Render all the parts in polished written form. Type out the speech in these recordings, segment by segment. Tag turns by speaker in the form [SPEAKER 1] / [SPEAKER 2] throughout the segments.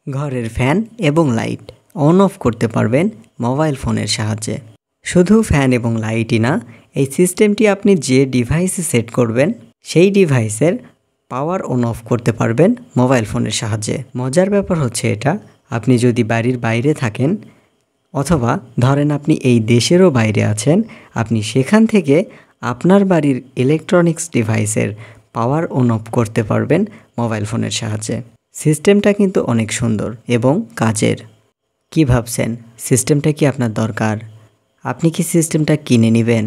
[SPEAKER 1] ঘরের ফ্যান এবং light on of করতে পারবেন মোবাইল ফোনের সাহায্যে। শুধু ফ্যান এবং লাইটই না, এই সিস্টেমটি আপনি যে ডিভাইসে সেট করবেন সেই ডিভাইসের পাওয়ার অন অফ করতে পারবেন মোবাইল ফোনের সাহায্যে। মজার ব্যাপার হচ্ছে এটা, আপনি যদি বাড়ির বাইরে থাকেন অথবা ধরেন আপনি এই দেশেরও বাইরে আছেন, আপনি সেখান থেকে আপনার বাড়ির ইলেকট্রনিক্স ডিভাইসের পাওয়ার অন অফ করতে পারবেন মোবাইল ফোনের সাহায্যে। সিস্টেমটা কিন্তু অনেক সুন্দর এবং কাজের। কি ভাবছেন, সিস্টেমটা কি আপনার দরকার? আপনি কি সিস্টেমটা কিনে নেবেন?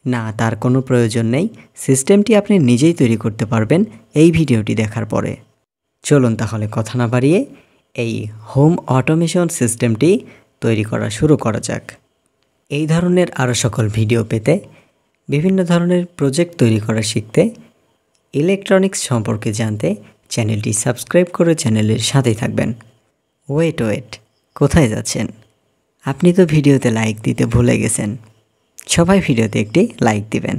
[SPEAKER 1] না, তার কোনো প্রয়োজন নেই। সিস্টেমটি আপনি নিজেই তৈরি করতে পারবেন এই ভিডিওটি দেখার পরে। চলুন তাহলে কথা না বাড়িয়ে এই হোম অটোমেশন সিস্টেমটি তৈরি করা শুরু করা যাক। এই ধরনের আরও সকল ভিডিও পেতে, বিভিন্ন ধরনের প্রজেক্ট তৈরি করা শিখতে, ইলেকট্রনিক্স সম্পর্কে জানতে চ্যানেলটি সাবস্ক্রাইব করে চ্যানেলের সাথেই থাকবেন। ওয়েট, কোথায় যাচ্ছেন? আপনি তো ভিডিওতে লাইক দিতে ভুলে গেছেন। সবাই ভিডিওতে একটি লাইক দিবেন।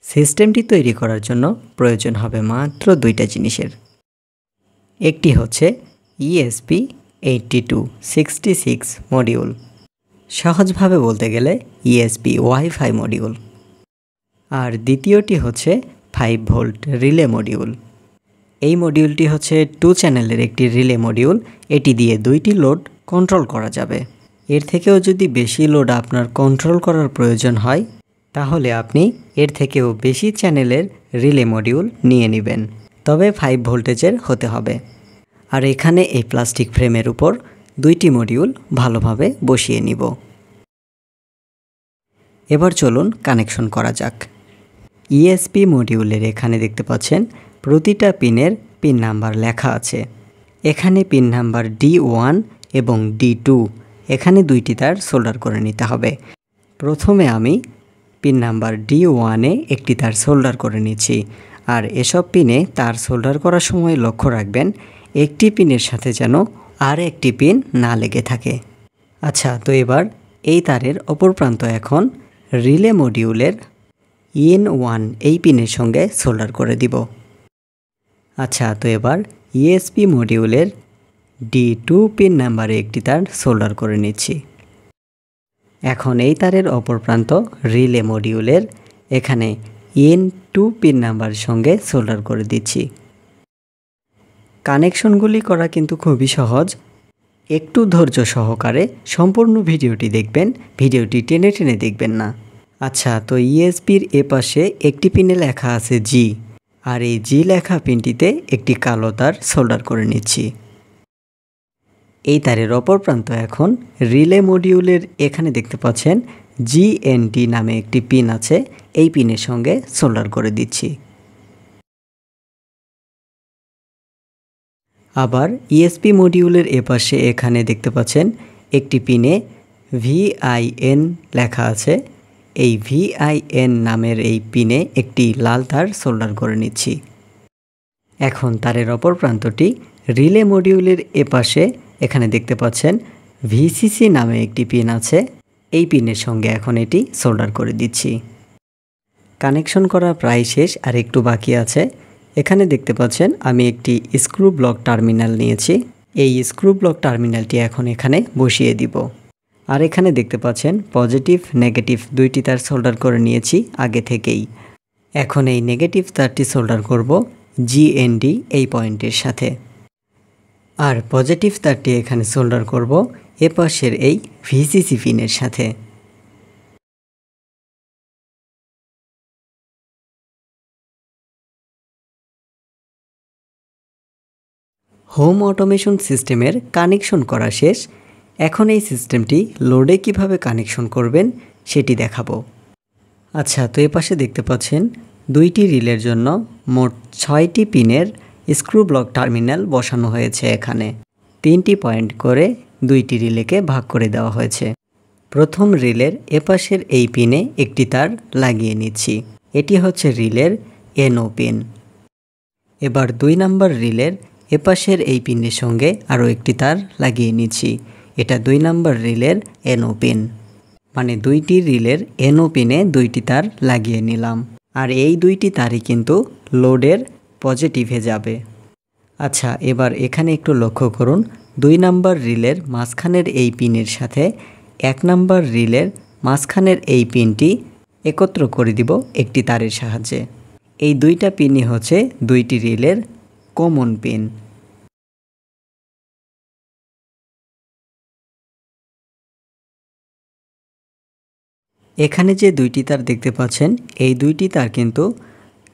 [SPEAKER 1] সিস্টেমটি তৈরি করার জন্য প্রয়োজন হবে মাত্র দুইটা জিনিসের। একটি হচ্ছে ESP8266 মডিউল, সহজভাবে বলতে গেলে ESP ওয়াইফাই মডিউল। আর দ্বিতীয়টি হচ্ছে 5 ভোল্ট রিলে মডিউল। এই মডিউলটি হচ্ছে 2 চ্যানেলের একটি রিলে মডিউল। এটি দিয়ে 2টি লোড কন্ট্রোল করা যাবে। এর থেকেও যদি বেশি লোড আপনার কন্ট্রোল করার প্রয়োজন হয়, তাহলে আপনি এর থেকেও বেশি চ্যানেলের রিলে মডিউল নিয়ে নেবেন, তবে 5 ভোল্টেজের হতে হবে। আর এখানে এই প্লাস্টিক ফ্রেমের উপর 2টি মডিউল ভালোভাবে বসিয়ে নিব। এবার চলুন কানেকশন করা যাক। ESP মডিউলের এখানে দেখতে পাচ্ছেন প্রতিটা পিনের পিন নাম্বার লেখা আছে। এখানে পিন নাম্বার D1 এবং D2, এখানে 2টি তার সোল্ডার করে নিতে হবে। প্রথমে আমি পিন নাম্বার D1-এ একটি তার সোল্ডার করে নিচ্ছি। আর এসব পিনে তার সোল্ডার করার সময় লক্ষ্য রাখবেন একটি পিনের সাথে যেন আর একটি পিন না লেগে থাকে। আচ্ছা, তো এবার এই তারের অপর প্রান্ত এখন রিলে মডিউলের EN1 এই পিনের সঙ্গে সোল্ডার করে দিব। আচ্ছা, তো এবার ESP মডিউলের D2 পিন নাম্বারে একটি তার সোল্ডার করে নিচ্ছি। এখন এই তারের অপর প্রান্ত রিলে মডিউলের এখানে EN2 পিন নাম্বার সঙ্গে সোল্ডার করে দিচ্ছি। কানেকশনগুলি করা কিন্তু খুবই সহজ। একটু ধৈর্য সহকারে সম্পূর্ণ ভিডিওটি দেখবেন, ভিডিওটি টেনে টেনে দেখবেন না। আচ্ছা, তো ESPর এপাশে একটি পিনে লেখা আছে G, আর এই G লেখা পিনটিতে একটি কালো তার সোল্ডার করে নিচ্ছি। এই তারের অপর প্রান্ত এখন রিলে মডিউলের এখানে দেখতে পাচ্ছেন GND নামে একটি পিন আছে, এই পিনের সঙ্গে সোল্ডার করে দিচ্ছি। আবার ESP মডিউলের এপাশে এখানে দেখতে পাচ্ছেন একটি পিনে VIN লেখা আছে। এই VIN নামের এই পিনে একটি লাল তার সোল্ডার করে নিচ্ছি। এখন তারের অপর প্রান্তটি রিলে মডিউলের এপাশে এখানে দেখতে পাচ্ছেন VCC নামে একটি পিন আছে, এই পিনের সঙ্গে এখন এটি সোল্ডার করে দিচ্ছি। কানেকশন করা প্রায় শেষ, আর একটু বাকি আছে। এখানে দেখতে পাচ্ছেন আমি একটি স্ক্রু ব্লক টার্মিনাল নিয়েছি। এই স্ক্রু ব্লক টার্মিনালটি এখন এখানে বসিয়ে দিব। আর এখানে দেখতে পাচ্ছেন পজিটিভ নেগেটিভ 2টি তার সোল্ডার করে নিয়েছি আগে থেকেই। এখন এই নেগেটিভ তারটি সোল্ডার করব GND এই পয়েন্টের সাথে, আর পজিটিভ তারটি এখানে সোল্ডার করব এপাশের এই VCC পিনের সাথে। হোম অটোমেশন সিস্টেমের কানেকশন করা শেষ। এখন এই সিস্টেমটি লোডে কিভাবে কানেকশন করবেন সেটি দেখাবো। আচ্ছা, তো এপাশে দেখতে পাচ্ছেন 2টি রিলের জন্য মোট 6টি পিনের স্ক্রু ব্লক টার্মিনাল বসানো হয়েছে। এখানে 3টি পয়েন্ট করে 2টি রিলেকে ভাগ করে দেওয়া হয়েছে। প্রথম রিলের এপাশের এই পিনে একটি তার লাগিয়ে নিচ্ছি, এটি হচ্ছে রিলের NO পিন। এবার 2 নাম্বার রিলের এপাশের এই পিনের সঙ্গে আরও একটি তার লাগিয়ে নিচ্ছি, এটা 2 নাম্বার রিলের NO পিন। মানে 2টি রিলের NO পিনে 2টি তার লাগিয়ে নিলাম। আর এই 2টি তারই কিন্তু লোডের পজিটিভে যাবে। আচ্ছা, এবার এখানে একটু লক্ষ্য করুন, 2 নাম্বার রিলের মাঝখানের এই পিনের সাথে 1 নাম্বার রিলের মাঝখানের এই পিনটি একত্র করে দিব একটি তারের সাহায্যে। এই 2টা পিনই হচ্ছে 2টি রিলের কমন পিন। এখানে যে 2টি তার দেখতে পাচ্ছেন, এই 2টি তার কিন্তু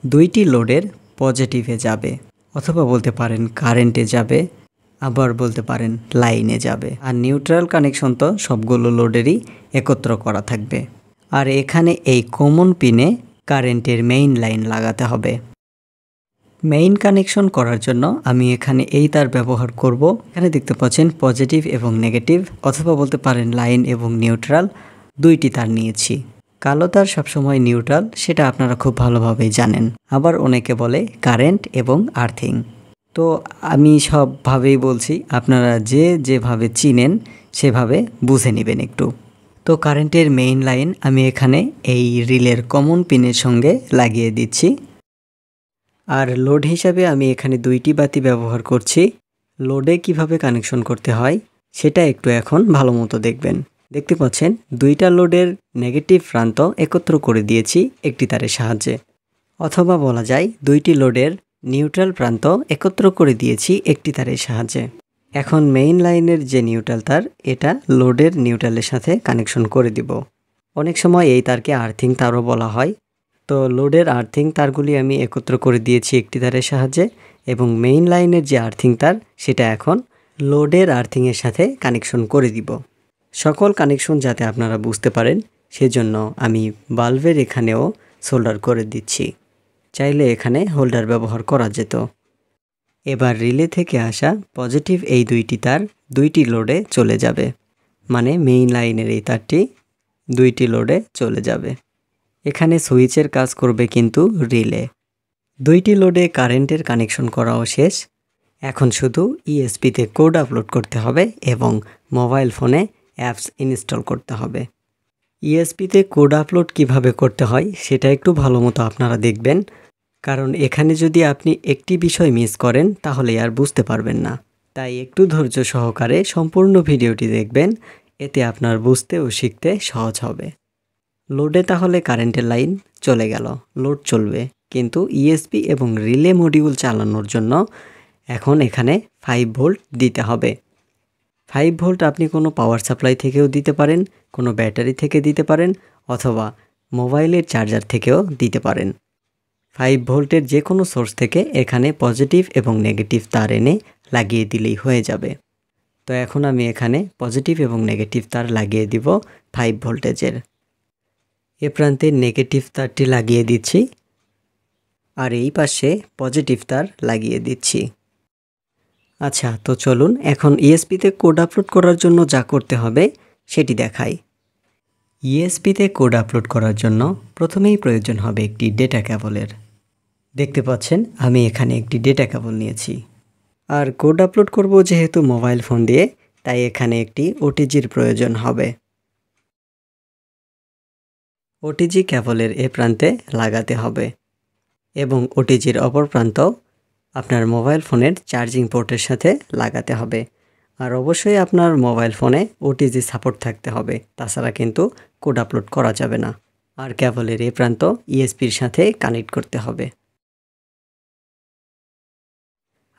[SPEAKER 1] 2টি লোডের পজিটিভে যাবে, অথবা বলতে পারেন কারেন্টে যাবে, আবার বলতে পারেন লাইনে যাবে। আর নিউট্রাল কানেকশন তো সবগুলো লোডেরই একত্র করা থাকবে। আর এখানে এই কমন পিনে কারেন্টের মেইন লাইন লাগাতে হবে। মেইন কানেকশন করার জন্য আমি এখানে এই তার ব্যবহার করব। এখানে দেখতে পাচ্ছেন পজিটিভ এবং নেগেটিভ, অথবা বলতে পারেন লাইন এবং নিউট্রাল, 2টি তার নিয়েছি। কালো তার সবসময় নিউট্রাল, সেটা আপনারা খুব ভালোভাবেই জানেন। আবার অনেকে বলে কারেন্ট এবং আর্থিং। তো আমি সবভাবেই বলছি, আপনারা যেভাবে চিনেন সেভাবে বুঝে নেবেন একটু। তো কারেন্টের মেইন লাইন আমি এখানে এই রিলের কমন পিনের সঙ্গে লাগিয়ে দিচ্ছি। আর লোড হিসাবে আমি এখানে 2টি বাতি ব্যবহার করছি। লোডে কিভাবে কানেকশন করতে হয় সেটা একটু এখন ভালো মতো দেখবেন। দেখতে পাচ্ছেন 2টা লোডের নেগেটিভ প্রান্ত একত্র করে দিয়েছি একটি তারের সাহায্যে, অথবা বলা যায় 2টি লোডের নিউট্রাল প্রান্ত একত্র করে দিয়েছি একটি তারের সাহায্যে। এখন মেইন লাইনের যে নিউট্রাল তার, এটা লোডের নিউট্রালের সাথে কানেকশন করে দিব। অনেক সময় এই তারকে আর্থিং তারও বলা হয়। তো লোডের আর্থিং তারগুলি আমি একত্র করে দিয়েছি একটি তারের সাহায্যে, এবং মেইন লাইনের যে আর্থিং তার সেটা এখন লোডের আর্থিংয়ের সাথে কানেকশন করে দিব। সকল কানেকশন যাতে আপনারা বুঝতে পারেন সেজন্য আমি বাল্বের এখানেও সোল্ডার করে দিচ্ছি। চাইলে এখানে হোল্ডার ব্যবহার করা যেত। এবার রিলে থেকে আসা পজিটিভ এই 2টি তার 2টি লোডে চলে যাবে, মানে মেইন লাইনের এই তারটি 2টি লোডে চলে যাবে। এখানে সুইচের কাজ করবে কিন্তু রিলে। 2টি লোডে কারেন্টের কানেকশন করাও শেষ। এখন শুধু ইএসপিতে কোড আপলোড করতে হবে এবং মোবাইল ফোনে অ্যাপস ইনস্টল করতে হবে। ইএসপিতে কোড আপলোড কিভাবে করতে হয় সেটা একটু ভালো মতো আপনারা দেখবেন, কারণ এখানে যদি আপনি একটি বিষয় মিস করেন তাহলে আর বুঝতে পারবেন না। তাই একটু ধৈর্য সহকারে সম্পূর্ণ ভিডিওটি দেখবেন, এতে আপনার বুঝতে ও শিখতে সহজ হবে। লোডে তাহলে কারেন্টের লাইন চলে গেল, লোড চলবে, কিন্তু ইএসপি এবং রিলে মডিউল চালানোর জন্য এখন এখানে 5 ভোল্ট দিতে হবে। 5 ভোল্ট আপনি কোনো পাওয়ার সাপ্লাই থেকেও দিতে পারেন, কোনো ব্যাটারি থেকে দিতে পারেন, অথবা মোবাইলের চার্জার থেকেও দিতে পারেন। 5 ভোল্টের যে কোনো সোর্স থেকে এখানে পজিটিভ এবং নেগেটিভ তার এনে লাগিয়ে দিলেই হয়ে যাবে। তো এখন আমি এখানে পজিটিভ এবং নেগেটিভ তার লাগিয়ে দিব 5 ভোল্টেজের। এ প্রান্তে নেগেটিভ তারটি লাগিয়ে দিচ্ছি, আর এই পাশে পজিটিভ তার লাগিয়ে দিচ্ছি। আচ্ছা, তো চলুন এখন ইএসপিতে কোড আপলোড করার জন্য যা করতে হবে সেটি দেখাই। ইএসপিতে কোড আপলোড করার জন্য প্রথমেই প্রয়োজন হবে একটি ডেটা কেবলের। দেখতে পাচ্ছেন আমি এখানে একটি ডেটা কেবল নিয়েছি। আর কোড আপলোড করব যেহেতু মোবাইল ফোন দিয়ে, তাই এখানে একটি ওটিজির প্রয়োজন হবে। ওটিজি কেবলের এ প্রান্তে লাগাতে হবে, এবং ওটিজির অপর প্রান্ত আপনার মোবাইল ফোনের চার্জিং পোর্টের সাথে লাগাতে হবে। আর অবশ্যই আপনার মোবাইল ফোনে ওটিজি সাপোর্ট থাকতে হবে, তাছাড়া কিন্তু কোড আপলোড করা যাবে না। আর কেবলের এই প্রান্ত ইএসপির সাথে কানেক্ট করতে হবে,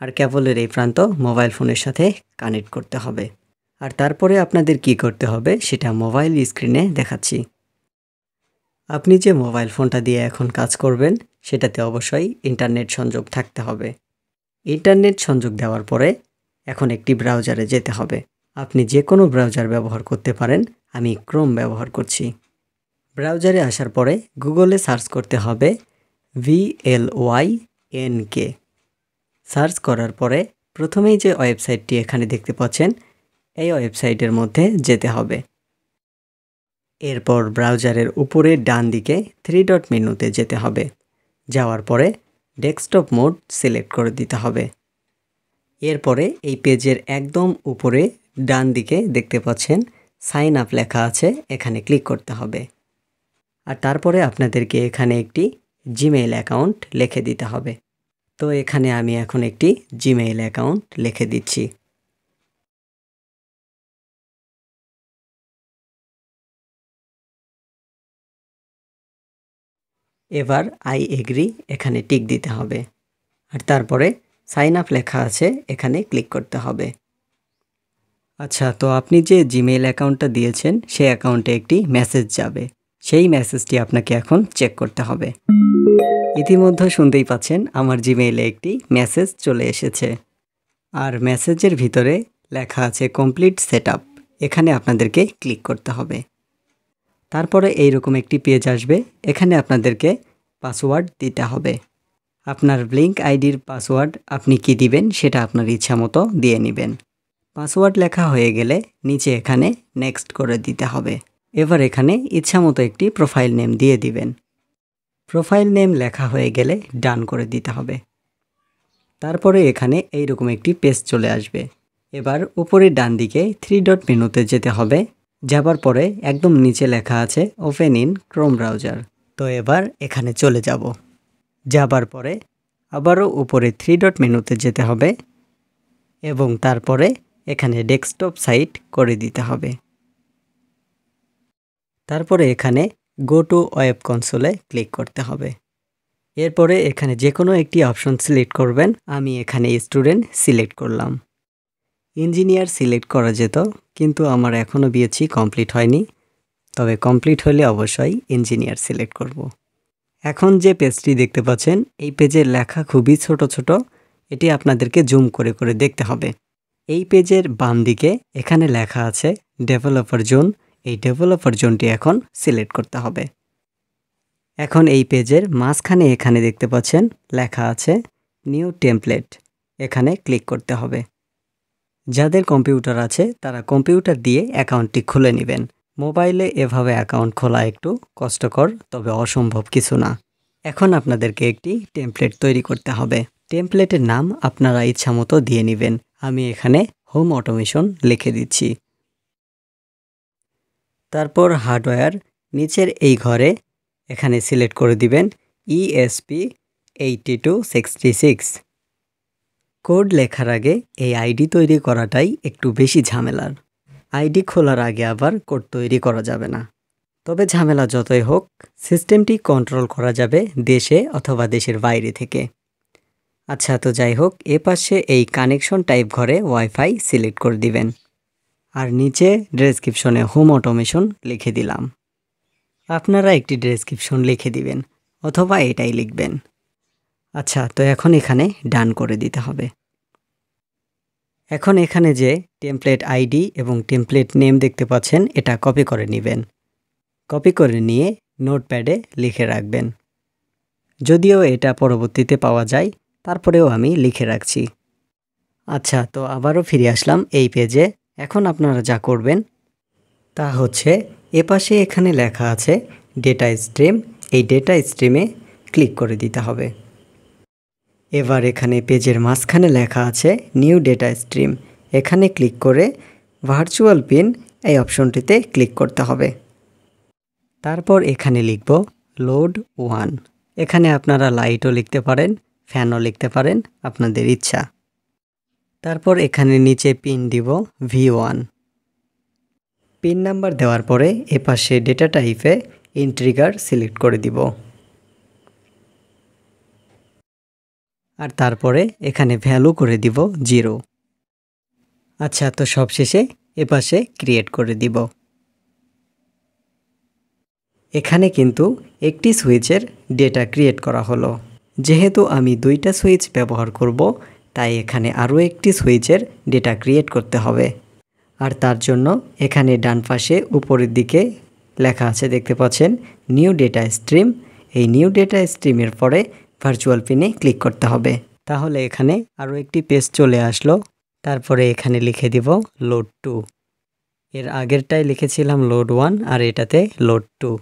[SPEAKER 1] আর কেবলের এই প্রান্ত মোবাইল ফোনের সাথে কানেক্ট করতে হবে। আর তারপরে আপনাদের কি করতে হবে সেটা মোবাইল স্ক্রিনে দেখাচ্ছি। আপনি যে মোবাইল ফোনটা দিয়ে এখন কাজ করবেন সেটাতে অবশ্যই ইন্টারনেট সংযোগ থাকতে হবে। ইন্টারনেট সংযোগ দেওয়ার পরে এখন একটি ব্রাউজারে যেতে হবে। আপনি যে কোনো ব্রাউজার ব্যবহার করতে পারেন, আমি ক্রোম ব্যবহার করছি। ব্রাউজারে আসার পরে গুগলে সার্চ করতে হবে VLYNK। সার্চ করার পরে প্রথমেই যে ওয়েবসাইটটি এখানে দেখতে পাচ্ছেন, এই ওয়েবসাইটের মধ্যে যেতে হবে। এরপর ব্রাউজারের উপরে ডান দিকে 3 ডট মেনুতে যেতে হবে। যাওয়ার পরে ডেস্কটপ মোড সিলেক্ট করে দিতে হবে। এরপরে এই পেজের একদম উপরে ডান দিকে দেখতে পাচ্ছেন সাইন আপ লেখা আছে, এখানে ক্লিক করতে হবে। আর তারপরে আপনাদেরকে এখানে একটি জিমেইল অ্যাকাউন্ট লিখে দিতে হবে। তো এখানে আমি এখন একটি জিমেইল অ্যাকাউন্ট লিখে দিচ্ছি। এবার আই এগ্রি এখানে টিক দিতে হবে, আর তারপরে সাইন আপ লেখা আছে এখানে ক্লিক করতে হবে। আচ্ছা, তো আপনি যে জিমেইল অ্যাকাউন্টটা দিয়েছেন সেই অ্যাকাউন্টে একটি মেসেজ যাবে, সেই মেসেজটি আপনাকে এখন চেক করতে হবে। ইতিমধ্যে শুনতেই পাচ্ছেন আমার জিমেইলে একটি মেসেজ চলে এসেছে, আর মেসেজের ভিতরে লেখা আছে কমপ্লিট সেটআপ। এখানে আপনাদেরকে ক্লিক করতে হবে। তারপরে এইরকম একটি পেজ আসবে, এখানে আপনাদেরকে পাসওয়ার্ড দিতে হবে। আপনার ব্লিঙ্ক আইডির পাসওয়ার্ড আপনি কি দিবেন সেটা আপনার ইচ্ছা মতো দিয়ে নেবেন। পাসওয়ার্ড লেখা হয়ে গেলে নিচে এখানে নেক্সট করে দিতে হবে। এবার এখানে ইচ্ছা মতো একটি প্রোফাইল নেম দিয়ে দিবেন। প্রোফাইল নেম লেখা হয়ে গেলে ডান করে দিতে হবে। তারপরে এখানে এইরকম একটি পেজ চলে আসবে। এবার উপরের ডান দিকে 3 ডট মেনুতে যেতে হবে। যাবার পরে একদম নিচে লেখা আছে ওপেন ইন ক্রোম ব্রাউজার। তো এবার এখানে চলে যাব। যাবার পরে আবারও উপরে 3 ডট মেনুতে যেতে হবে এবং তারপরে এখানে ডেস্কটপ সাইট করে দিতে হবে। তারপরে এখানে গো টু ওয়েব কনসোলে ক্লিক করতে হবে। এরপরে এখানে যে কোনো একটি অপশন সিলেক্ট করবেন। আমি এখানে স্টুডেন্ট সিলেক্ট করলাম। ইঞ্জিনিয়ার সিলেক্ট করা যেত, কিন্তু আমার এখনও বিএসসি কমপ্লিট হয়নি, তবে কমপ্লিট হলে অবশ্যই ইঞ্জিনিয়ার সিলেক্ট করব। এখন যে পেজটি দেখতে পাচ্ছেন এই পেজের লেখা খুবই ছোট ছোট, এটি আপনাদেরকে জুম করে করে দেখতে হবে। এই পেজের বাম দিকে এখানে লেখা আছে ডেভেলপার জোন। এই ডেভেলপার জোনটি এখন সিলেক্ট করতে হবে। এখন এই পেজের মাঝখানে এখানে দেখতে পাচ্ছেন লেখা আছে নিউ টেমপ্লেট, এখানে ক্লিক করতে হবে। যাদের কম্পিউটার আছে তারা কম্পিউটার দিয়ে অ্যাকাউন্টটি খুলে নেবেন। মোবাইলে এভাবে অ্যাকাউন্ট খোলা একটু কষ্টকর, তবে অসম্ভব কিছু না। এখন আপনাদেরকে একটি টেমপ্লেট তৈরি করতে হবে। টেমপ্লেটের নাম আপনারা ইচ্ছামতো দিয়ে নেবেন। আমি এখানে হোম অটোমেশন লিখে দিচ্ছি। তারপর হার্ডওয়্যার নিচের এই ঘরে এখানে সিলেক্ট করে দিবেন ESP8266। কোড লেখার আগে এই আইডি তৈরি করাটাই একটু বেশি ঝামেলার। আইডি খোলার আগে আবার কোড তৈরি করা যাবে না। তবে ঝামেলা যতই হোক, সিস্টেমটি কন্ট্রোল করা যাবে দেশে অথবা দেশের বাইরে থেকে। আচ্ছা, তো যাই হোক, এপাশে এই কানেকশন টাইপ ঘরে ওয়াইফাই সিলেক্ট করে দিবেন, আর নিচে ডেসক্রিপশনে হোম অটোমেশন লিখে দিলাম। আপনারা একটি ডেসক্রিপশন লিখে দিবেন অথবা এটাই লিখবেন। আচ্ছা, তো এখন এখানে ডান করে দিতে হবে। এখন এখানে যে টেমপ্লেট আইডি এবং টেমপ্লেট নেম দেখতে পাচ্ছেন এটা কপি করে নেবেন। কপি করে নিয়ে নোটপ্যাডে লিখে রাখবেন। যদিও এটা পরবর্তীতে পাওয়া যায়, তারপরেও আমি লিখে রাখছি। আচ্ছা, তো আবারও ফিরে আসলাম এই পেজে। এখন আপনারা যা করবেন তা হচ্ছে এপাশে এখানে লেখা আছে ডেটা স্ট্রিম, এই ডেটা স্ট্রিমে ক্লিক করে দিতে হবে। এবার এখানে পেজের মাঝখানে লেখা আছে নিউ ডেটা স্ট্রিম, এখানে ক্লিক করে ভার্চুয়াল পিন এই অপশনটিতে ক্লিক করতে হবে। তারপর এখানে লিখব লোড 1। এখানে আপনারা লাইটও লিখতে পারেন, ফ্যানও লিখতে পারেন, আপনাদের ইচ্ছা। তারপর এখানে নিচে পিন দিব V1। পিন নাম্বার দেওয়ার পরে এপাশে ডেটা টাইপে ইন্ট্রিগার সিলেক্ট করে দিব, আর তারপরে এখানে ভ্যালু করে দিব 0। আচ্ছা, তো সবশেষে এপাশে ক্রিয়েট করে দিব। এখানে কিন্তু একটি সুইচের ডেটা ক্রিয়েট করা হলো। যেহেতু আমি 2টা সুইচ ব্যবহার করব, তাই এখানে আরও একটি সুইচের ডেটা ক্রিয়েট করতে হবে। আর তার জন্য এখানে ডান পাশে উপরের দিকে লেখা আছে দেখতে পাচ্ছেন নিউ ডেটা স্ট্রিম। এই নিউ ডেটা স্ট্রিমের পরে ভার্চুয়াল পিনে ক্লিক করতে হবে। তাহলে এখানে আরও একটি পেজ চলে আসলো। তারপরে এখানে লিখে দিব লোড 2। এর আগেরটায় লিখেছিলাম লোড 1 আর এটাতে লোড 2।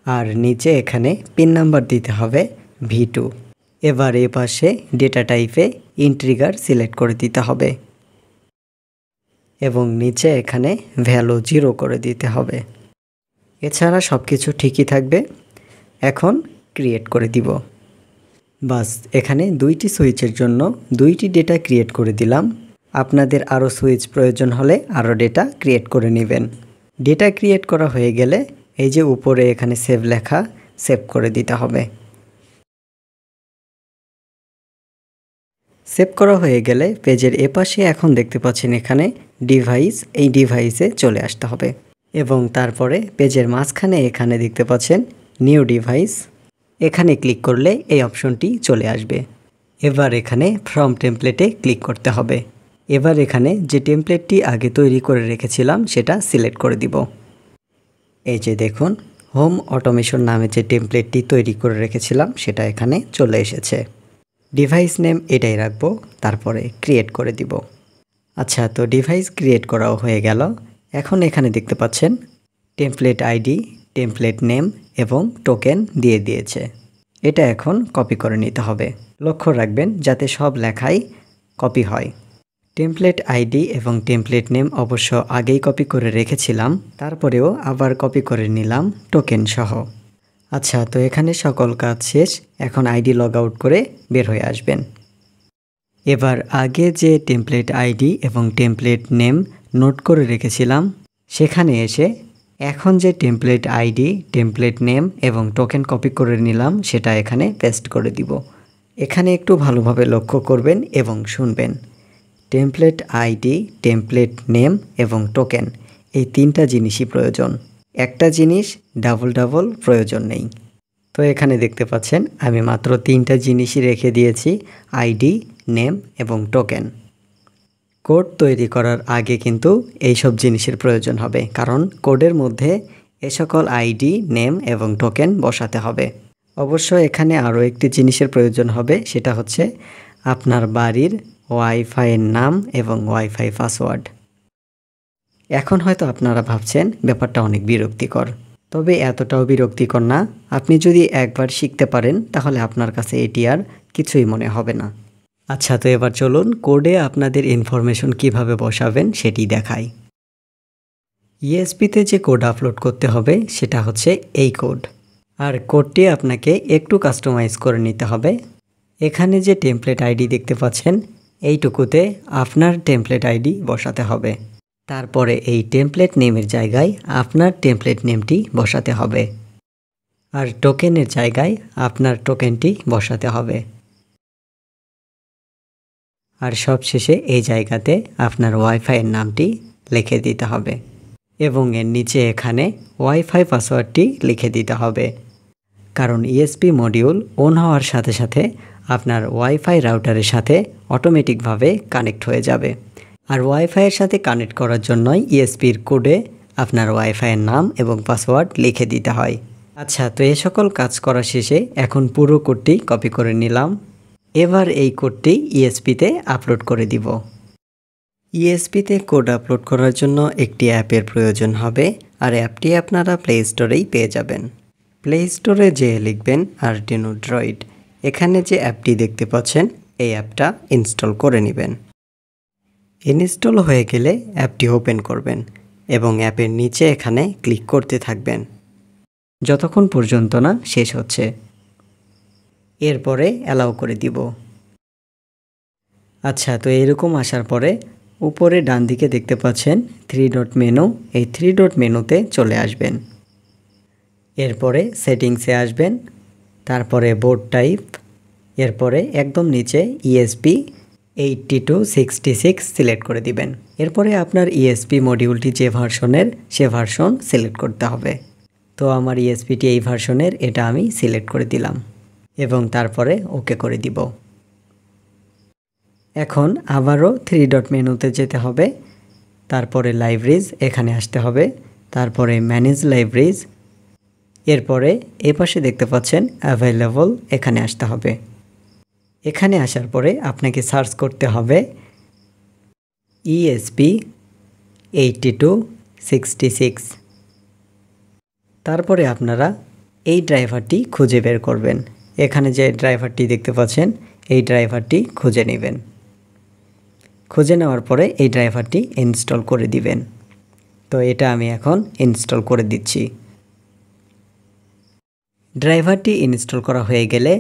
[SPEAKER 1] আর নিচে এখানে পিন নাম্বার দিতে হবে V2। এবার এ পাশে ডেটা টাইপে ইন্ট্রিগার সিলেক্ট করে দিতে হবে এবং নিচে এখানে ভ্যালু 0 করে দিতে হবে। এছাড়া সব কিছু ঠিকই থাকবে। এখন ক্রিয়েট করে দিব। বাস এখানে দুইটি সুইচের জন্য দুইটি ডেটা ক্রিয়েট করে দিলাম। আপনাদের আরও সুইচ প্রয়োজন হলে আরও ডেটা ক্রিয়েট করে নেবেন। ডেটা ক্রিয়েট করা হয়ে গেলে এই যে উপরে এখানে সেভ লেখা, সেভ করে দিতে হবে। সেভ করা হয়ে গেলে পেজের এপাশে এখন দেখতে পাচ্ছেন এখানে ডিভাইস, এই ডিভাইসে চলে আসতে হবে এবং তারপরে পেজের মাঝখানে এখানে দেখতে পাচ্ছেন নিউ ডিভাইস, এখানে ক্লিক করলে এই অপশনটি চলে আসবে। এবার এখানে ফ্রম টেমপ্লেটে ক্লিক করতে হবে। এবার এখানে যে টেমপ্লেটটি আগে তৈরি করে রেখেছিলাম সেটা সিলেক্ট করে দিব। এই যে দেখুন হোম অটোমেশন নামে যে টেমপ্লেটটি তৈরি করে রেখেছিলাম সেটা এখানে চলে এসেছে। ডিভাইস নেম এটাই রাখবো, তারপরে ক্রিয়েট করে দিব। আচ্ছা, তো ডিভাইস ক্রিয়েট করাও হয়ে গেল। এখন এখানে দেখতে পাচ্ছেন টেমপ্লেট আইডি, টেমপ্লেট নেম এবং টোকেন দিয়ে দিয়েছে। এটা এখন কপি করে নিতে হবে। লক্ষ্য রাখবেন যাতে সব লেখাই কপি হয়। টেমপ্লেট আইডি এবং টেমপ্লেট নেম অবশ্য আগেই কপি করে রেখেছিলাম, তারপরেও আবার কপি করে নিলাম টোকেন সহ। আচ্ছা, তো এখানে সকল কাজ শেষ। এখন আইডি লগ আউট করে বের হয়ে আসবেন। এবার আগে যে টেমপ্লেট আইডি এবং টেমপ্লেট নেম নোট করে রেখেছিলাম সেখানে এসে এখন যে টেমপ্লেট আইডি, টেমপ্লেট নেম এবং টোকেন কপি করে নিলাম সেটা এখানে পেস্ট করে দিব। এখানে একটু ভালোভাবে লক্ষ্য করবেন এবং শুনবেন। টেমপ্লেট আইডি, টেমপ্লেট নেম এবং টোকেন এই তিনটা জিনিসই প্রয়োজন। একটা জিনিস ডাবল প্রয়োজন নেই। তো এখানে দেখতে পাচ্ছেন আমি মাত্র তিনটা জিনিসই রেখে দিয়েছি, আইডি, নেম এবং টোকেন। কোড তৈরি করার আগে কিন্তু এই সব জিনিসের প্রয়োজন হবে, কারণ কোডের মধ্যে এ সকল আইডি, নেম এবং টোকেন বসাতে হবে। অবশ্য এখানে আরও একটি জিনিসের প্রয়োজন হবে, সেটা হচ্ছে আপনার বাড়ির ওয়াইফাইয়ের নাম এবং ওয়াইফাই পাসওয়ার্ড। এখন হয়তো আপনারা ভাবছেন ব্যাপারটা অনেক বিরক্তিকর, তবে এতটাও বিরক্তিকর না। আপনি যদি একবার শিখতে পারেন তাহলে আপনার কাছে এটি আর কিছুই মনে হবে না। আচ্ছা, তো এবার চলুন কোডে আপনাদের ইনফরমেশন কিভাবে বসাবেন সেটি দেখাই। ইএসপিতে যে কোড আপলোড করতে হবে সেটা হচ্ছে এই কোড, আর কোডটি আপনাকে একটু কাস্টমাইজ করে নিতে হবে। এখানে যে টেমপ্লেট আইডি দেখতে পাচ্ছেন এইটুকুতে আপনার টেমপ্লেট আইডি বসাতে হবে। তারপরে এই টেমপ্লেট নেমের জায়গায় আপনার টেমপ্লেট নেমটি বসাতে হবে, আর টোকেনের জায়গায় আপনার টোকেনটি বসাতে হবে। আর সবশেষে এই জায়গাতে আপনার ওয়াইফাইয়ের নামটি লিখে দিতে হবে এবং এর নিচে এখানে ওয়াইফাই পাসওয়ার্ডটি লিখে দিতে হবে, কারণ ইএসপি মডিউল অন হওয়ার সাথে সাথে আপনার ওয়াইফাই রাউটারের সাথে অটোমেটিকভাবে কানেক্ট হয়ে যাবে। আর ওয়াইফাইয়ের সাথে কানেক্ট করার জন্যই ইএসপির কোডে আপনার ওয়াইফাইয়ের নাম এবং পাসওয়ার্ড লিখে দিতে হয়। আচ্ছা, তো এই সকল কাজ করা শেষে এখন পুরো কোডটি কপি করে নিলাম। এবার এই কোডটি ইএসপিতে আপলোড করে দিব। ইএসপিতে কোড আপলোড করার জন্য একটি অ্যাপের প্রয়োজন হবে, আর অ্যাপটি আপনারা প্লে স্টোরেই পেয়ে যাবেন। প্লে স্টোরে যেয়ে লিখবেন আর্ডিনো ড্রয়েড। এখানে যে অ্যাপটি দেখতে পাচ্ছেন এই অ্যাপটা ইনস্টল করে নেবেন। ইনস্টল হয়ে গেলে অ্যাপটি ওপেন করবেন এবং অ্যাপের নিচে এখানে ক্লিক করতে থাকবেন যতক্ষণ পর্যন্ত না শেষ হচ্ছে। এরপরে অ্যালাউ করে দিব। আচ্ছা, তো এরকম আসার পরে উপরে ডান দিকে দেখতে পাচ্ছেন 3 ডট মেনু, এই 3 ডট মেনুতে চলে আসবেন। এরপরে সেটিংসে আসবেন, তারপরে বোর্ড টাইপ, এরপরে একদম নিচে ইএসপি 8266 সিলেক্ট করে দিবেন। এরপরে আপনার ইএসপি মডিউলটি যে ভার্সনের সে ভার্সন সিলেক্ট করতে হবে। তো আমার ইএসপিটি এই ভার্সনের, এটা আমি সিলেক্ট করে দিলাম এবং তারপরে ওকে করে দিব। এখন আবারও 3 ডট মেনুতে যেতে হবে, তারপরে লাইব্রেরিজ এখানে আসতে হবে, তারপরে ম্যানেজ লাইব্রেরিজ, এরপরে এপাশে দেখতে পাচ্ছেন অ্যাভেলেবল, এখানে আসতে হবে। এখানে আসার পরে আপনাকে সার্চ করতে হবে ইএসপি 8266। তারপরে আপনারা এই ড্রাইভারটি খুঁজে বের করবেন। এখানে যে ড্রাইভারটি দেখতে পাচ্ছেন এই ড্রাইভারটি খুঁজে নেবেন। খুঁজে নেওয়ার পরে এই ড্রাইভারটি ইনস্টল করে দিবেন। তো এটা আমি এখন ইনস্টল করে দিচ্ছি। ড্রাইভারটি ইনস্টল করা হয়ে গেলে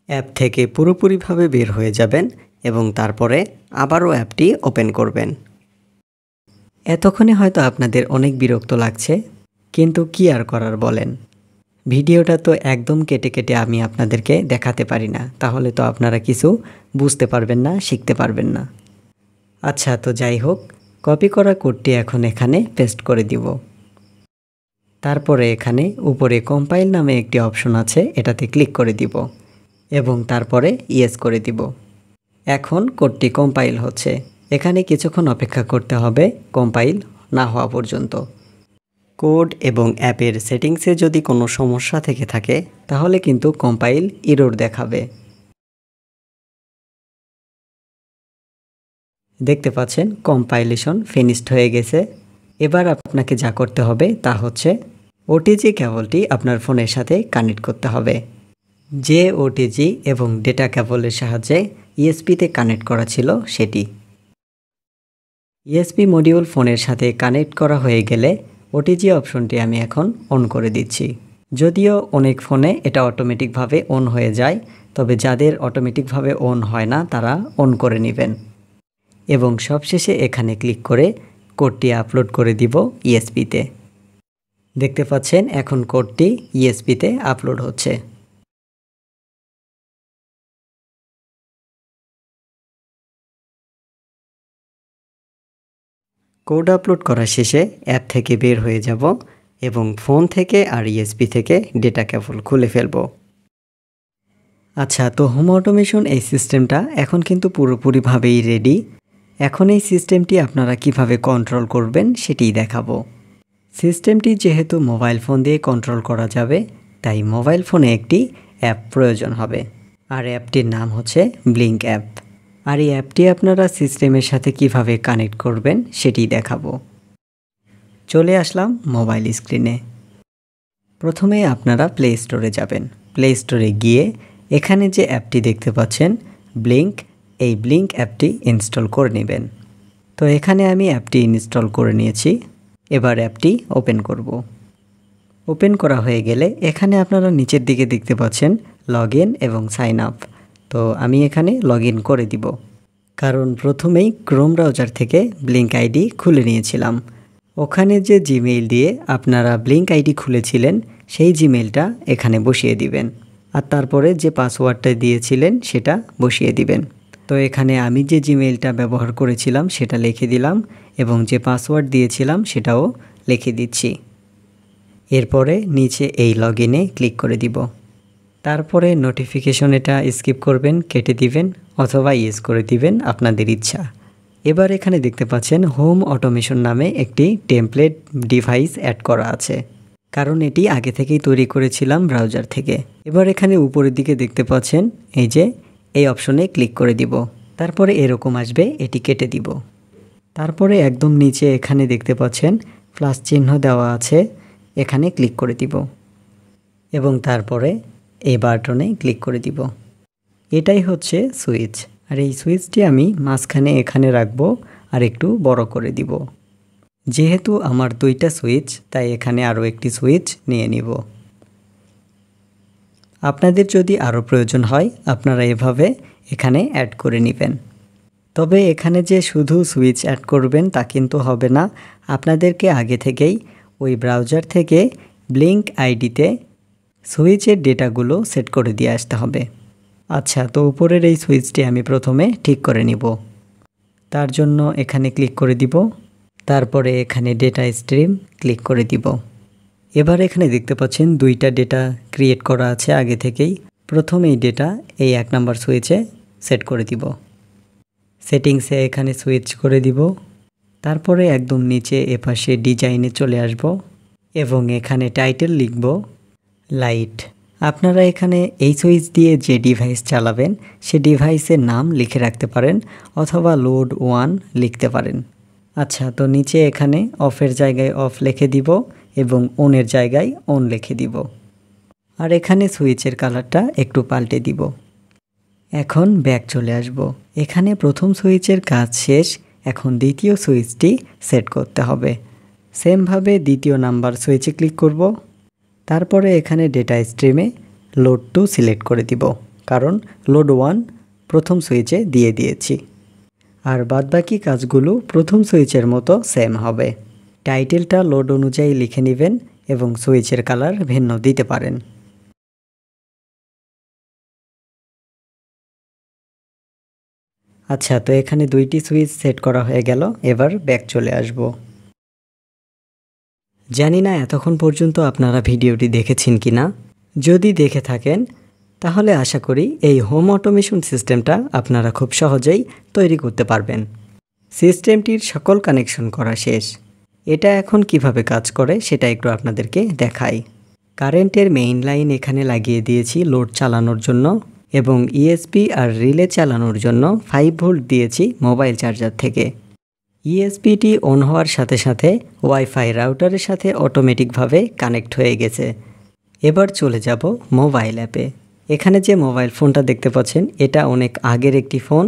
[SPEAKER 1] অ্যাপ থেকে পুরোপুরিভাবে বের হয়ে যাবেন এবং তারপরে আবারও অ্যাপটি ওপেন করবেন। এতক্ষণে হয়তো আপনাদের অনেক বিরক্ত লাগছে, কিন্তু কি আর করার বলেন। ভিডিওটা তো একদম কেটে কেটে আমি আপনাদেরকে দেখাতে পারি না, তাহলে তো আপনারা কিছু বুঝতে পারবেন না, শিখতে পারবেন না। আচ্ছা, তো যাই হোক, কপি করা কোডটি এখন এখানে পেস্ট করে দিব। তারপরে এখানে উপরে কম্পাইল নামে একটি অপশন আছে, এটাতে ক্লিক করে দিব এবং তারপরে ইয়েস করে দিব। এখন কোডটি কম্পাইল হচ্ছে। এখানে কিছুক্ষণ অপেক্ষা করতে হবে কম্পাইল না হওয়া পর্যন্ত। কোড এবং অ্যাপের সেটিংসে যদি কোনো সমস্যা থেকে থাকে তাহলে কিন্তু কম্পাইল এরর দেখাবে। দেখতে পাচ্ছেন কম্পাইলেশন ফিনিশড হয়ে গেছে। এবার আপনাকে যা করতে হবে তা হচ্ছে ওটিজি কেবলটি আপনার ফোনের সাথে কানেক্ট করতে হবে। যে ওটিজি এবং ডেটা কেবলের সাহায্যে ইএসপিতে কানেক্ট করা ছিল সেটি। ইএসপি মডিউল ফোনের সাথে কানেক্ট করা হয়ে গেলে ওটিজি অপশনটি আমি এখন অন করে দিচ্ছি। যদিও অনেক ফোনে এটা অটোমেটিকভাবে অন হয়ে যায়, তবে যাদের অটোমেটিকভাবে অন হয় না তারা অন করে নেবেন। এবং সবশেষে এখানে ক্লিক করে কোডটি আপলোড করে দিব ইএসপিতে। দেখতে পাচ্ছেন এখন কোডটি ইএসপিতে আপলোড হচ্ছে। কোড আপলোড করা শেষে অ্যাপ থেকে বের হয়ে যাব এবং ফোন থেকে আর ইএসপি থেকে ডেটা কেবল খুলে ফেলব। আচ্ছা, তো হোম অটোমেশন এই সিস্টেমটা এখন কিন্তু পুরোপুরিভাবেই রেডি। এখন এই সিস্টেমটি আপনারা কিভাবে কন্ট্রোল করবেন সেটিই দেখাবো। সিস্টেমটি যেহেতু মোবাইল ফোন দিয়ে কন্ট্রোল করা যাবে, তাই মোবাইল ফোনে একটি অ্যাপ প্রয়োজন হবে, আর অ্যাপটির নাম হচ্ছে ব্লিঙ্ক অ্যাপ। আর এই অ্যাপটি আপনারা সিস্টেমের সাথে কিভাবে কানেক্ট করবেন সেটি দেখাবো। চলে আসলাম মোবাইল স্ক্রিনে। প্রথমে আপনারা প্লে স্টোরে যাবেন। প্লে স্টোরে গিয়ে এখানে যে অ্যাপটি দেখতে পাচ্ছেন ব্লিঙ্ক, এই ব্লিঙ্ক অ্যাপটি ইনস্টল করে নেবেন। তো এখানে আমি অ্যাপটি ইনস্টল করে নিয়েছি। এবার অ্যাপটি ওপেন করব। ওপেন করা হয়ে গেলে এখানে আপনারা নিচের দিকে দেখতে পাচ্ছেন লগ ইন এবং সাইন আপ। তো আমি এখানে লগ ইন করে দিব, কারণ প্রথমেই ক্রোম ব্রাউজার থেকে ব্লিঙ্ক আইডি খুলে নিয়েছিলাম। ওখানে যে জিমেইল দিয়ে আপনারা ব্লিঙ্ক আইডি খুলেছিলেন সেই জিমেইলটা এখানে বসিয়ে দিবেন, আর তারপরে যে পাসওয়ার্ডটা দিয়েছিলেন সেটা বসিয়ে দিবেন। তো এখানে আমি যে জিমেইলটা ব্যবহার করেছিলাম সেটা লিখে দিলাম এবং যে পাসওয়ার্ড দিয়েছিলাম সেটাও লিখে দিচ্ছি। এরপরে নিচে এই লগ ইনে ক্লিক করে দিব। তারপরে নোটিফিকেশন এটা স্কিপ করবেন, কেটে দিবেন অথবা ইয়েস করে দিবেন, আপনাদের ইচ্ছা। এবার এখানে দেখতে পাচ্ছেন হোম অটোমেশন নামে একটি টেমপ্লেট ডিভাইস অ্যাড করা আছে, কারণ এটি আগে থেকেই তৈরি করেছিলাম ব্রাউজার থেকে। এবার এখানে উপরের দিকে দেখতে পাচ্ছেন এই অপশনে ক্লিক করে দিব। তারপরে এরকম আসবে, এটি কেটে দিব। তারপরে একদম নিচে এখানে দেখতে পাচ্ছেন প্লাস চিহ্ন দেওয়া আছে, এখানে ক্লিক করে দিব এবং তারপরে এই বাটনে ক্লিক করে দিব। এটাই হচ্ছে সুইচ, আর এই সুইচটি আমি মাঝখানে এখানে রাখবো আর একটু বড় করে দিব। যেহেতু আমার দুইটা সুইচ, তাই এখানে আরও একটি সুইচ নিয়ে নিব। আপনাদের যদি আরও প্রয়োজন হয় আপনারা এভাবে এখানে অ্যাড করে নেবেন। তবে এখানে যে শুধু সুইচ অ্যাড করবেন তা কিন্তু হবে না, আপনাদেরকে আগে থেকেই ওই ব্রাউজার থেকে ব্লিঙ্ক আইডিতে সুইচের ডেটাগুলো সেট করে দিয়ে আসতে হবে। আচ্ছা, তো উপরের এই সুইচটি আমি প্রথমে ঠিক করে নিব। তার জন্য এখানে ক্লিক করে দিব, তারপরে এখানে ডেটা স্ট্রিম ক্লিক করে দিব। এবার এখানে দেখতে পাচ্ছেন দুইটা ডেটা ক্রিয়েট করা আছে আগে থেকেই। প্রথম এই ডেটা এই 1 নম্বর সুইচে সেট করে দিব। সেটিংসে এখানে সুইচ করে দিব। তারপরে একদম নিচে এপাশে ডিজাইনে চলে আসব এবং এখানে টাইটেল লিখব লাইট। আপনারা এখানে এই সুইচ দিয়ে যে ডিভাইস চালাবেন সে ডিভাইসের নাম লিখে রাখতে পারেন অথবা লোড 1 লিখতে পারেন। আচ্ছা, তো নিচে এখানে অফের জায়গায় অফ লিখে দিব এবং অনের জায়গায় অন লিখে দিব। আর এখানে সুইচের কালারটা একটু পাল্টে দিব। এখন ব্যাক চলে আসব। এখানে প্রথম সুইচের কাজ শেষ, এখন দ্বিতীয় সুইচটি সেট করতে হবে। সেমভাবে দ্বিতীয় নাম্বার সুইচে ক্লিক করব। তারপরে এখানে ডেটা স্ট্রিমে লোড টু সিলেক্ট করে দিব, কারণ লোড 1 প্রথম সুইচে দিয়ে দিয়েছি। আর বাদবাকি কাজগুলো প্রথম সুইচের মতো সেম হবে। টাইটেলটা লোড অনুযায়ী লিখে নেবেন এবং সুইচের কালার ভিন্ন দিতে পারেন। আচ্ছা, তো এখানে 2টি সুইচ সেট করা হয়ে গেল। এবার ব্যাক চলে আসব। জানি না এতক্ষণ পর্যন্ত আপনারা ভিডিওটি দেখেছেন কিনা। যদি দেখে থাকেন তাহলে আশা করি এই হোম অটোমেশন সিস্টেমটা আপনারা খুব সহজেই তৈরি করতে পারবেন। সিস্টেমটির সকল কানেকশন করা শেষ। এটা এখন কিভাবে কাজ করে সেটা একটু আপনাদেরকে দেখাই। কারেন্টের মেইন লাইন এখানে লাগিয়ে দিয়েছি লোড চালানোর জন্য এবং ইএসপি আর রিলে চালানোর জন্য 5 ভোল্ট দিয়েছি মোবাইল চার্জার থেকে। ইএসপিটি অন হওয়ার সাথে সাথে ওয়াইফাই রাউটারের সাথে অটোমেটিকভাবে কানেক্ট হয়ে গেছে। এবার চলে যাব মোবাইল অ্যাপে। এখানে যে মোবাইল ফোনটা দেখতে পাচ্ছেন এটা অনেক আগের একটি ফোন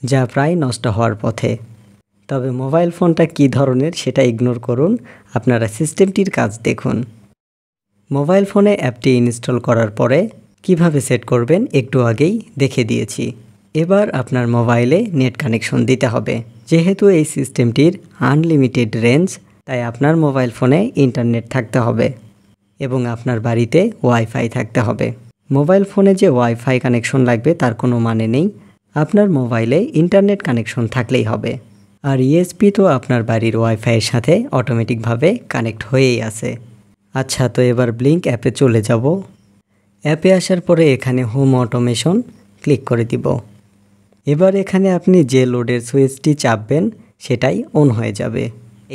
[SPEAKER 1] যা প্রায় নষ্ট হওয়ার পথে। তবে মোবাইল ফোনটা কী ধরনের সেটা ইগনোর করুন, আপনারা সিস্টেমটির কাজ দেখুন। মোবাইল ফোনে অ্যাপটি ইনস্টল করার পরে কিভাবে সেট করবেন একটু আগেই দেখে দিয়েছি। এবার আপনার মোবাইলে নেট কানেকশন দিতে হবে। যেহেতু এই সিস্টেমটির আনলিমিটেড রেঞ্জ, তাই আপনার মোবাইল ফোনে ইন্টারনেট থাকতে হবে এবং আপনার বাড়িতে ওয়াইফাই থাকতে হবে। মোবাইল ফোনে যে ওয়াইফাই কানেকশন লাগবে তার কোনো মানে নেই, আপনার মোবাইলে ইন্টারনেট কানেকশন থাকলেই হবে। আর ইএসপি তো আপনার বাড়ির ওয়াইফাইয়ের সাথে অটোমেটিকভাবে কানেক্ট হয়েই আছে। আচ্ছা, তো এবার ব্লিঙ্ক অ্যাপে চলে যাব। অ্যাপে আসার পরে এখানে হোম অটোমেশন ক্লিক করে দিব। এবার এখানে আপনি যে লোডের সুইচটি চাপবেন সেটাই অন হয়ে যাবে।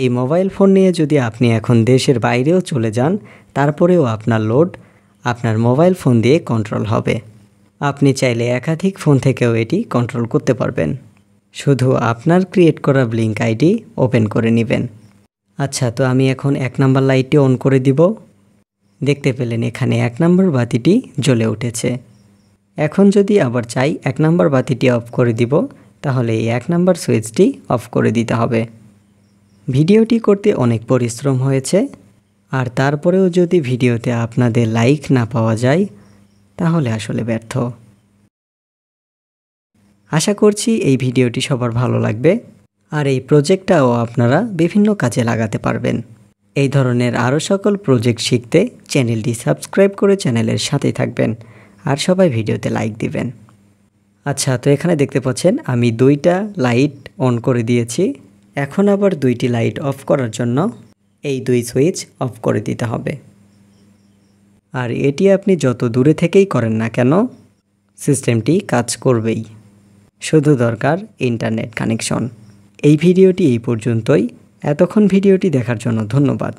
[SPEAKER 1] এই মোবাইল ফোন নিয়ে যদি আপনি এখন দেশের বাইরেও চলে যান তারপরেও আপনার লোড আপনার মোবাইল ফোন দিয়ে কন্ট্রোল হবে। আপনি চাইলে একাধিক ফোন থেকেও এটি কন্ট্রোল করতে পারবেন। শুধু আপনার ক্রিয়েট করা ব্লিঙ্ক আইডি ওপেন করে নেবেন। আচ্ছা, তো আমি এখন 1 নাম্বার লাইটটি অন করে দিব। দেখতে পেলেন এখানে 1 নাম্বার বাতিটি জ্বলে উঠেছে। এখন যদি আবার চাই 1 নাম্বার বাতিটি অফ করে দিব, তাহলে এই 1 নাম্বার সুইচটি অফ করে দিতে হবে। ভিডিওটি করতে অনেক পরিশ্রম হয়েছে, আর তারপরেও যদি ভিডিওতে আপনাদের লাইক না পাওয়া যায় তাহলে আসলে ব্যর্থ। আশা করছি এই ভিডিওটি সবার ভালো লাগবে আর এই প্রজেক্টটাও আপনারা বিভিন্ন কাজে লাগাতে পারবেন। এই ধরনের আরও সকল প্রজেক্ট শিখতে চ্যানেলটি সাবস্ক্রাইব করে চ্যানেলের সাথেই থাকবেন আর সবাই ভিডিওতে লাইক দিবেন। আচ্ছা, তো এখানে দেখতে পাচ্ছেন আমি 2টা লাইট অন করে দিয়েছি। এখন আবার 2টি লাইট অফ করার জন্য এই 2 সুইচ অফ করে দিতে হবে। আর এটি আপনি যত দূরে থেকেই করেন না কেন সিস্টেমটি কাজ করবেই, শুধু দরকার ইন্টারনেট কানেকশন। এই ভিডিওটি এই পর্যন্তই। এতক্ষণ ভিডিওটি দেখার জন্য ধন্যবাদ।